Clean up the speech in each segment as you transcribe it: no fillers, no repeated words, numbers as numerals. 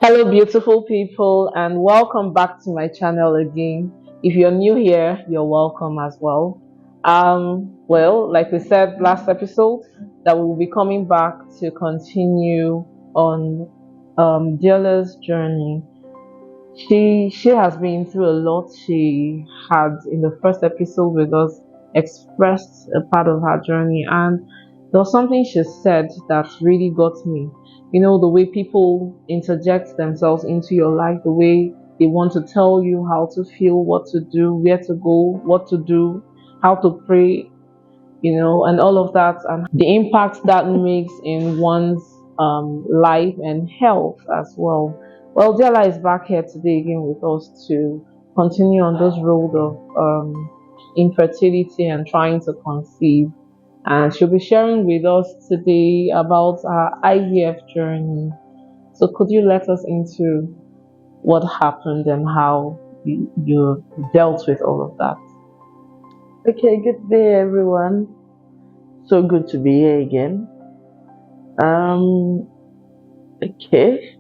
Hello, beautiful people, and welcome back to my channel again. If you're new here, you're welcome as well. Like we said last episode, that we will be coming back to continue on Deola's journey. She has been through a lot. She had in the first episode with us expressed a part of her journey, and there was something she said that really got me. You know, the way people interject themselves into your life, the way they want to tell you how to feel, what to do, where to go, what to do, how to pray, and all of that, and the impact that makes in one's life and health as well. Well, Diala is back here today again with us to continue on this road of infertility and trying to conceive. And she'll be sharing with us today about her IVF journey. So, could you let us into what happened and how you dealt with all of that? Okay, good day everyone. So good to be here again. Um okay,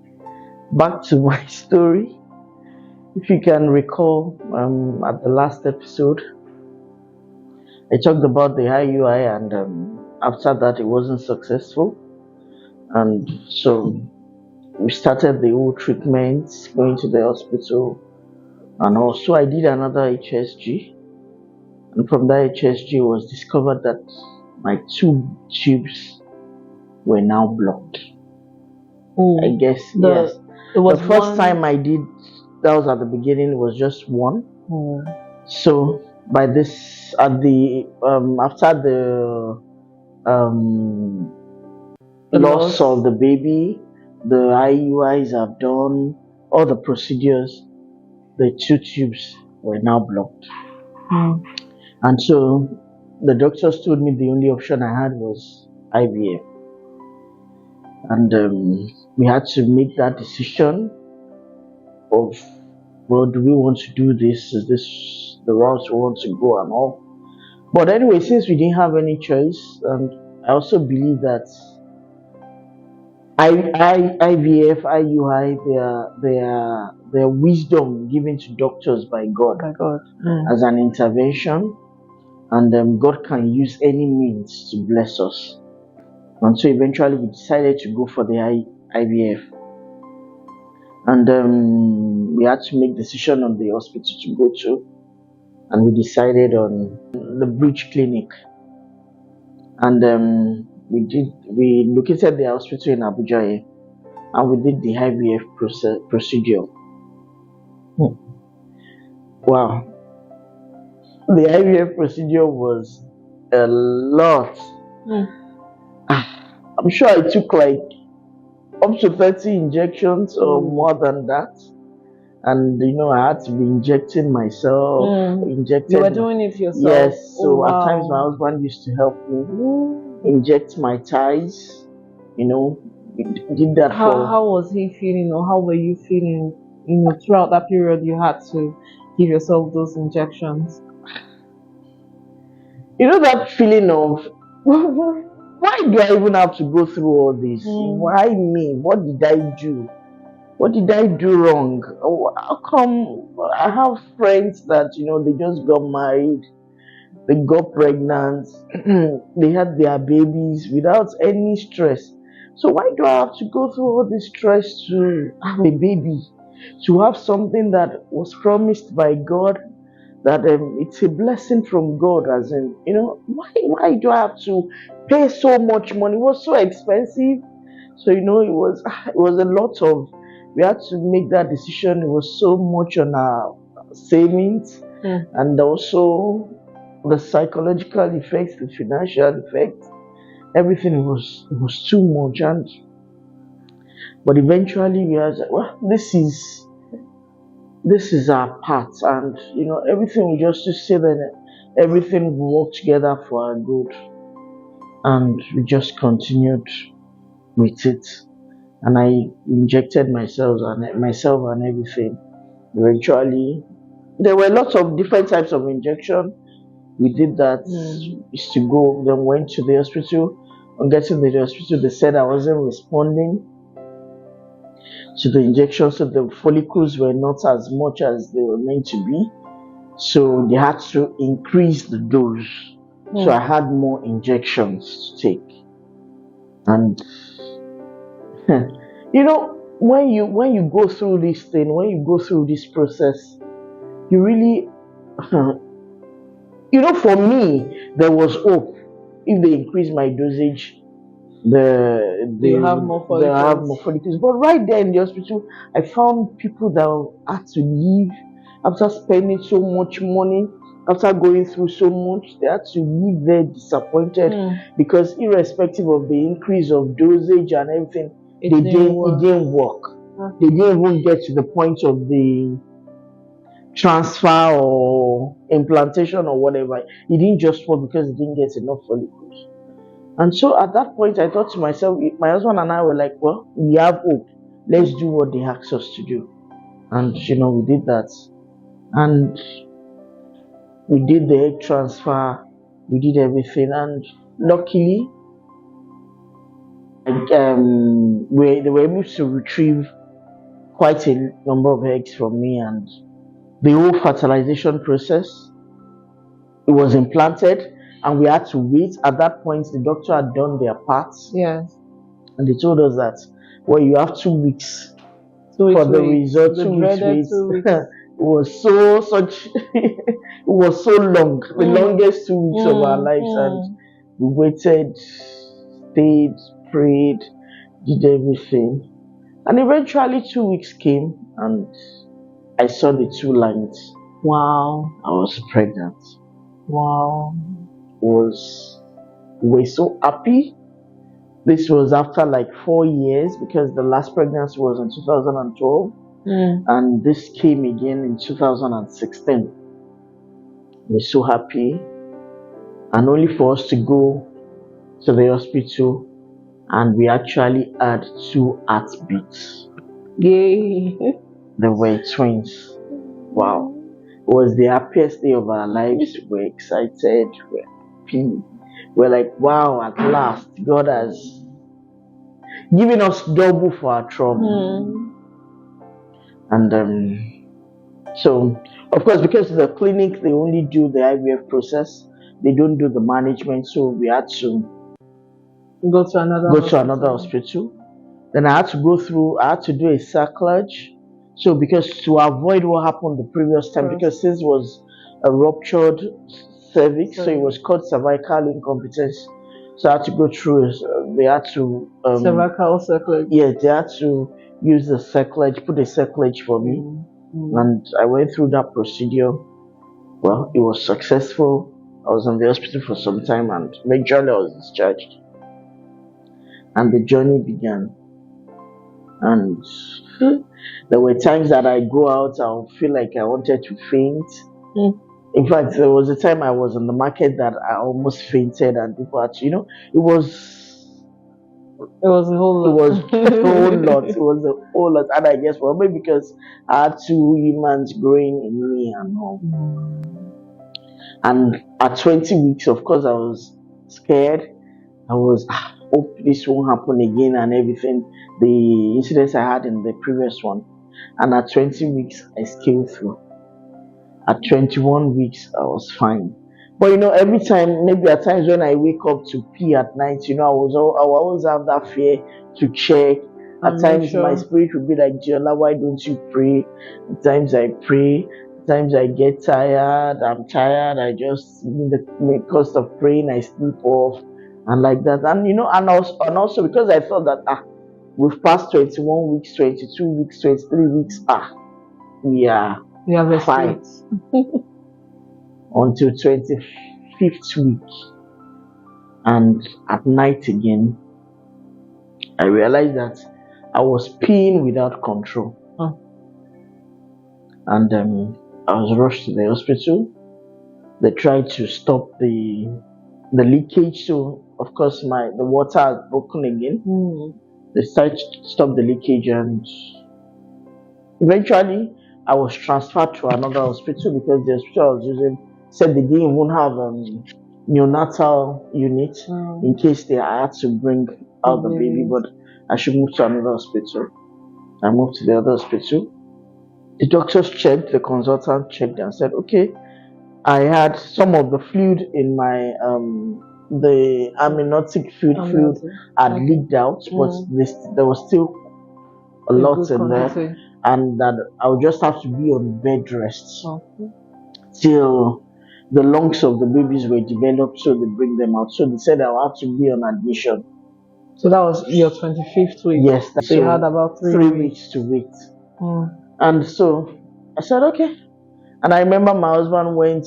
back to my story. If you can recall, at the last episode, I talked about the IUI, and after that it wasn't successful, and so we started the whole treatment, going to the hospital, and also I did another HSG, and from that HSG it was discovered that my two tubes were now blocked. I guess yes. It was The first one. time I did, that was at the beginning, was just one. So by this, at the after the loss of the baby, the IUIs have done all the procedures. The two tubes were now blocked, and so the doctors told me the only option I had was IVF, and we had to make that decision of, well, do we want to do this? Is this the route we want to go and all? But anyway, since we didn't have any choice, and I also believe that IVF, IUI, they are wisdom given to doctors by God, as an intervention, and God can use any means to bless us. And so eventually we decided to go for the IVF, and we had to make decision on the hospital to go to, and we decided on the Bridge Clinic, and we located the hospital in Abuja here, and we did the IVF procedure. Wow, the IVF procedure was a lot. I'm sure I took like up to 30 injections or more than that, and I had to be injecting myself. You were doing it yourself? Yes. So at times my husband used to help me inject my thighs. We did that. How was he feeling, or how were you feeling? Throughout that period, you had to give yourself those injections. That feeling of, why do I even have to go through all this? Why me? What did I do? What did I do wrong? How come I have friends that they just got married, they got pregnant, they had their babies without any stress? So why do I have to go through all this stress to have a baby, to have something that was promised by God, that it's a blessing from God? As in, why do I have to pay so much money? It was so expensive. So it was a lot of, we had to make that decision. It was so much on our savings, and also the psychological effects, the financial effects, everything was too much. But eventually we realized, well, this is our part, and everything we just to say that everything will work together for our good, and we just continued with it. And I injected myself and everything. Eventually, there were lots of different types of injection. We did that. Is to go. Then went to the hospital. On getting to the hospital, they said I wasn't responding. to the injection, so the follicles were not as much as they were meant to be. So they had to increase the dose. So I had more injections to take. And you know, when you go through this thing, when you go through this process, you really you know, for me, there was hope. If they increase my dosage, they have more they'll have follicles. more follicles. But right there in the hospital, I found people that had to leave after spending so much money, after going through so much. They had to leave there disappointed because irrespective of the increase of dosage and everything, it didn't work. They didn't even get to the point of the transfer or implantation or whatever. It didn't just work because it didn't get enough follicles. And so at that point, I thought to myself, my husband and I were like, well, we have hope. Let's do what they asked us to do. And, you know, we did that. And we did the egg transfer, we did everything. And luckily, they were able to retrieve quite a number of eggs from me. And the whole fertilization process, it was implanted. And we had to wait. At that point, the doctor had done their part. Yes. And they told us that, well, you have 2 weeks for the result. 2 weeks wait. It was it was so long, the longest 2 weeks of our lives. And we waited, stayed, prayed, did everything. And eventually 2 weeks came and I saw the 2 lines. Wow. I was pregnant. Wow. We were so happy. This was after like 4 years because the last pregnancy was in 2012 and this came again in 2016. We're so happy, and only for us to go to the hospital and we actually had 2 heartbeats. Yay! They were twins. Wow. It was the happiest day of our lives. We're excited, we're happy. We're like, wow, at last, God has given us double for our trouble. And so, of course, because the clinic, they only do the IVF process, they don't do the management. So we had to go to another hospital. Then I had to do a sacrilege. So because to avoid what happened the previous time, because this was a ruptured cervix, so it was called cervical incompetence. So I had to go through. They had to cervical sacrilege. Yeah, they had to use the sacrilege, put a sacrilege for me, and I went through that procedure. Well, it was successful. I was in the hospital for some time, and eventually I was discharged, and the journey began. And there were times that I go out, I would feel like I wanted to faint. In fact, there was a time I was in the market that I almost fainted, and people had to, it was a whole lot. It was a whole lot. It was a whole lot. And I guess, well, maybe because I had 2 humans growing in me and all. And at 20 weeks, of course, I was scared. I was, hope this won't happen again and everything. The incidents I had in the previous one. And at 20 weeks, I scaled through. At 21 weeks, I was fine. But every time, maybe at times when I wake up to pee at night, I always have that fear to check. At times, my spirit will be like, Deola, why don't you pray? At times I pray. At times I get tired. I'm tired. I just, in the cost of praying, I sleep off and like that. And also because I thought that we've passed 21 weeks, 22 weeks, 23 weeks. We have fine. Until 25th week, and at night again, I realized that I was peeing without control, and I was rushed to the hospital. They tried to stop the leakage, so of course the water had broken again. They tried to stop the leakage, and eventually I was transferred to another hospital because the hospital I was using said they didn't even have neonatal unit in case they had to bring out the baby, but I should move to another hospital. I moved to the other hospital. The doctors checked, the consultant checked and said, okay, I had some of the fluid in my the amniotic fluid had leaked out, but there was still a lot in there, and that I would just have to be on bed rest till the lungs of the babies were developed, so they bring them out. So they said I would have to be on admission. So that was your 25th week? Yes. So you had about 3 weeks to wait. And so I said, okay. And I remember my husband went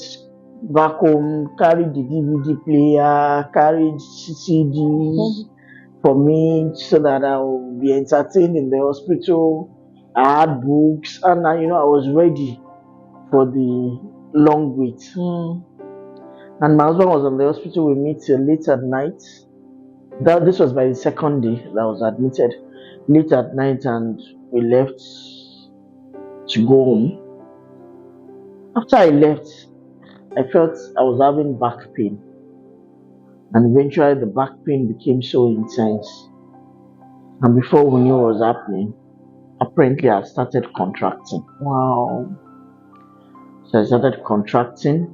back home, carried the DVD player, carried CDs for me so that I would be entertained in the hospital. I had books, and I was ready for the long wait. And my husband was in the hospital with me till late at night. This was by the second day that I was admitted, late at night, and we left to go home. After I left, I felt I was having back pain, and eventually the back pain became so intense, and before we knew what was happening, apparently I started contracting. Wow. So I started contracting.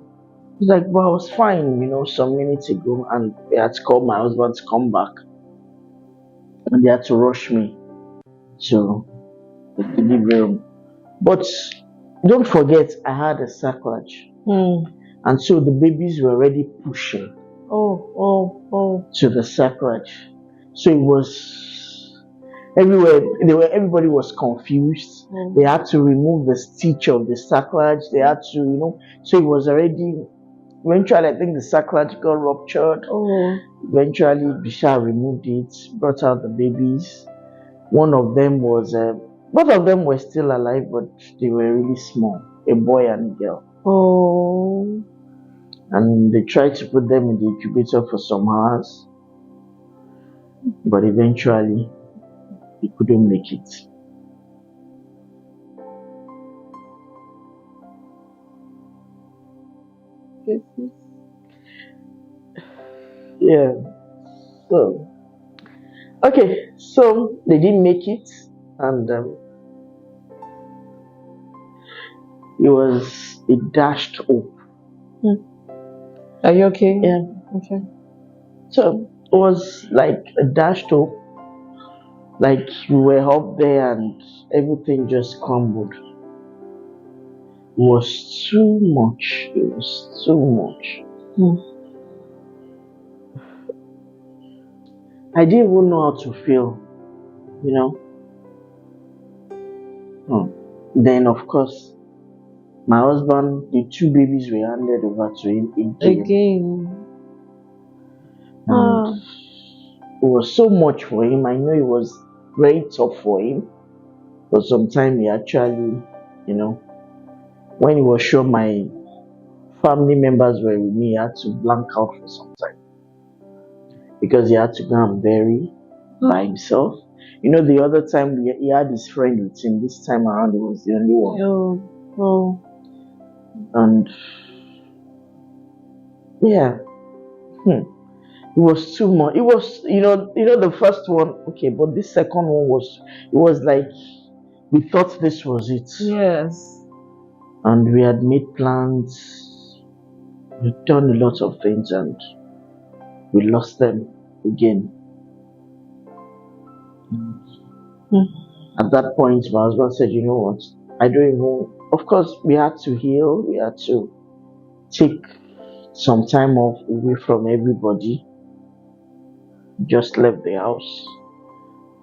It's like, well, I was fine, some minutes ago, and they had to call my husband to come back, and they had to rush me to the delivery room. But don't forget, I had a sacrilege, and so the babies were already pushing to the sacrilege. So it was everywhere. Everybody was confused. They had to remove the stitch of the sacrilege. They had to, so it was already. Eventually, I think the sacrilege got ruptured. Eventually, Bishar removed it, brought out the babies. One of them was, both of them were still alive, but they were really small, a boy and a girl. And they tried to put them in the incubator for some hours, but eventually, they couldn't make it. Yeah. So, okay. So they didn't make it, and it was a dashed hope. Are you okay? Yeah. Okay. So it was like a dashed hope. Like we were up there and everything just crumbled. It was too much. It was too much. I didn't even know how to feel, Then, of course, my husband, the two babies were handed over to him again. And it was so much for him. I know it was very tough for him. But sometimes he actually, when he was sure my family members were with me, he had to blank out for some time. Because he had to go and bury by himself. The other time he had his friend with him. This time around, he was the only one. And yeah, it was too much. It was, the first one, okay, but this second one it was like we thought this was it. Yes. And we had made plans. We'd done a lot of things, and we lost them again. At that point, my husband said, you know what, I don't even, of course, we had to heal, we had to take some time off away from everybody, just left the house,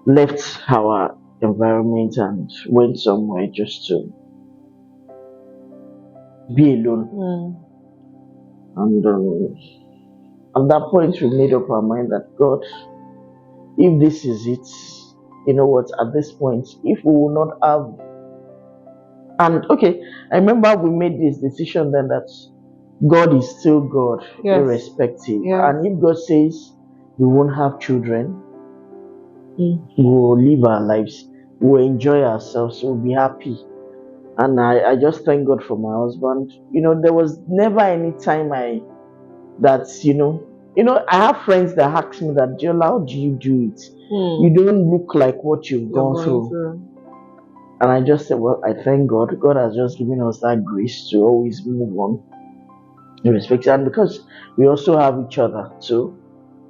left our environment, and went somewhere just to be alone. And at that point, we made up our mind that, God, if this is it, you know what, at this point, if we will not have, and okay, I remember we made this decision then that God is still God, irrespective. And if God says we won't have children, we will live our lives, we'll enjoy ourselves, we'll be happy. And I just thank God for my husband. There was never any time I have friends that ask me that, Deola, how do you do it? You don't look like what you've gone through. And I just said, well, I thank God. God has just given us that grace to always move on, irrespective, and because we also have each other too.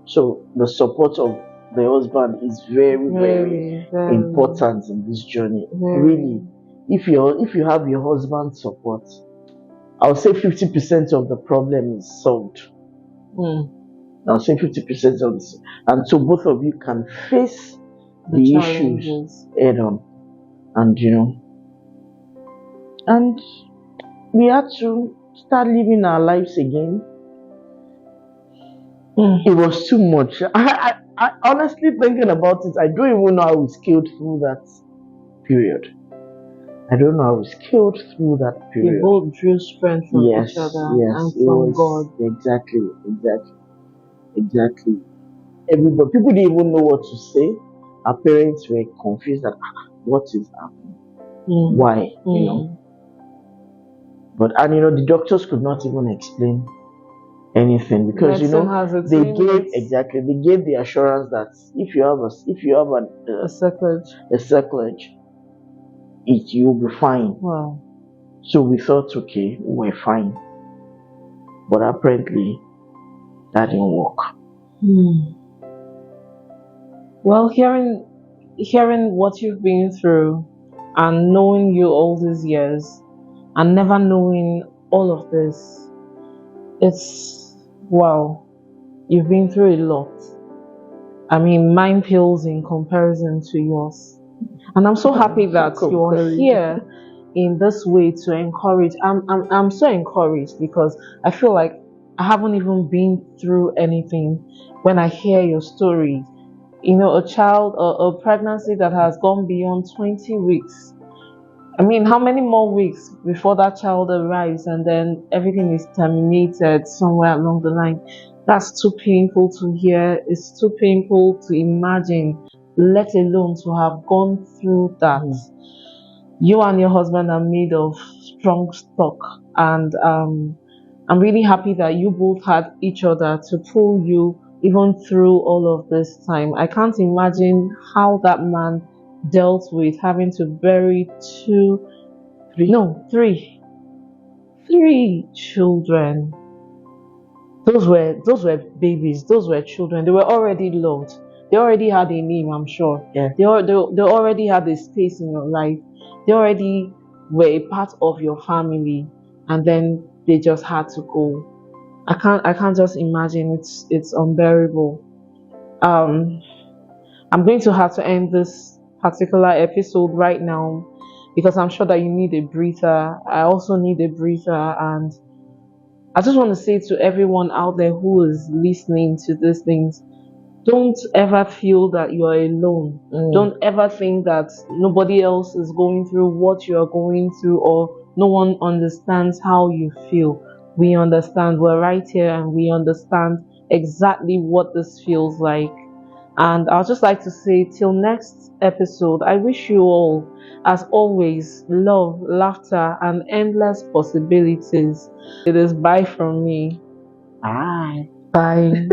So the support of the husband is very, very very important in this journey. very. Really, if you have your husband's support, I'll say 50% of the problem is solved. I'll say 50% of this, and so both of you can face the issues challenges. head on, and and we had to start living our lives again. It was too much. I honestly, thinking about it, I don't even know how we scaled through that period. I don't know how we scaled through that We period. both drew strength from Yes, each other yes, and it from was God. exactly. Everybody, people didn't even know what to say. Our parents were confused that what is happening, why, But the doctors could not even explain anything because they gave the assurance that if you have a circlage, you'll be fine. Wow. So we thought, okay, we're fine, but apparently that didn't work. Well, hearing what you've been through and knowing you all these years and never knowing all of this, it's wow. You've been through a lot. I mean, mine pales in comparison to yours. And I'm so happy that you're here in this way to encourage. I'm so encouraged because I feel like I haven't even been through anything when I hear your story. A pregnancy that has gone beyond 20 weeks. I mean, how many more weeks before that child arrives and then everything is terminated somewhere along the line? That's too painful to hear. It's too painful to imagine, let alone to have gone through that. You and your husband are made of strong stock, and I'm really happy that you both had each other to pull you even through all of this time. I can't imagine how that man dealt with having to bury three children. Those were babies. Those were children. They were already loved. They already had a name, I'm sure. Yeah. They already had a space in your life. They already were a part of your family, and then they just had to go. I can't just imagine. It's unbearable. I'm going to have to end this particular episode right now because I'm sure that you need a breather. I also need a breather, and I just want to say to everyone out there who is listening to these things, don't ever feel that you are alone. Don't ever think that nobody else is going through what you are going through or no one understands how you feel. We understand. We're right here and we understand exactly what this feels like. And I'd just like to say, till next episode, I wish you all, as always, love, laughter, and endless possibilities. It is bye from me. Bye. Bye.